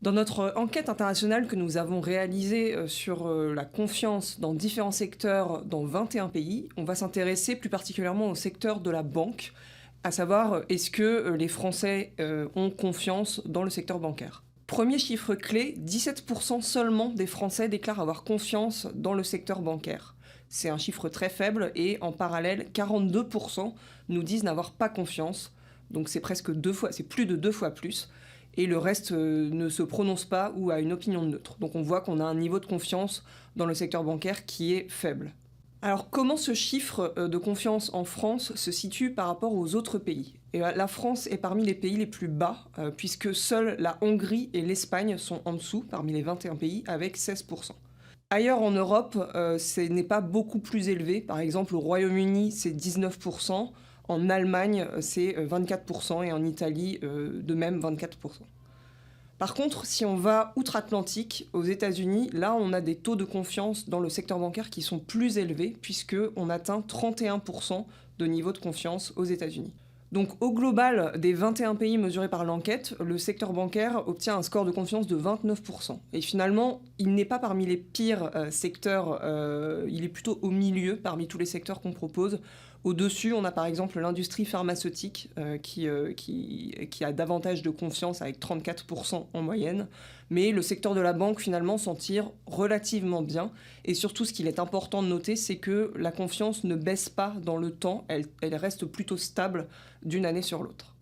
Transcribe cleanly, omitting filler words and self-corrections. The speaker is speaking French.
Dans notre enquête internationale que nous avons réalisée sur la confiance dans différents secteurs dans 21 pays, on va s'intéresser plus particulièrement au secteur de la banque, à savoir est-ce que les Français ont confiance dans le secteur bancaire. Premier chiffre clé, 17% seulement des Français déclarent avoir confiance dans le secteur bancaire. C'est un chiffre très faible et en parallèle, 42% nous disent n'avoir pas confiance. Donc c'est presque c'est plus de 2 fois plus. Et le reste ne se prononce pas ou a une opinion neutre. Donc on voit qu'on a un niveau de confiance dans le secteur bancaire qui est faible. Alors comment ce chiffre de confiance en France se situe par rapport aux autres pays? Et la France est parmi les pays les plus bas, puisque seuls la Hongrie et l'Espagne sont en dessous, parmi les 21 pays, avec 16%. Ailleurs en Europe, ce n'est pas beaucoup plus élevé. Par exemple, au Royaume-Uni, c'est 19%. En Allemagne, c'est 24% et en Italie, de même 24%. Par contre, si on va outre-Atlantique, aux États-Unis, là, on a des taux de confiance dans le secteur bancaire qui sont plus élevés, puisqu'on atteint 31% de niveau de confiance aux États-Unis. Donc au global, des 21 pays mesurés par l'enquête, le secteur bancaire obtient un score de confiance de 29%. Et finalement, il n'est pas parmi les pires secteurs, il est plutôt au milieu parmi tous les secteurs qu'on propose. Au-dessus, on a par exemple l'industrie pharmaceutique qui a davantage de confiance avec 34% en moyenne. Mais le secteur de la banque, finalement, s'en tire relativement bien. Et surtout, ce qu'il est important de noter, c'est que la confiance ne baisse pas dans le temps, elle reste plutôt stable d'une année sur l'autre.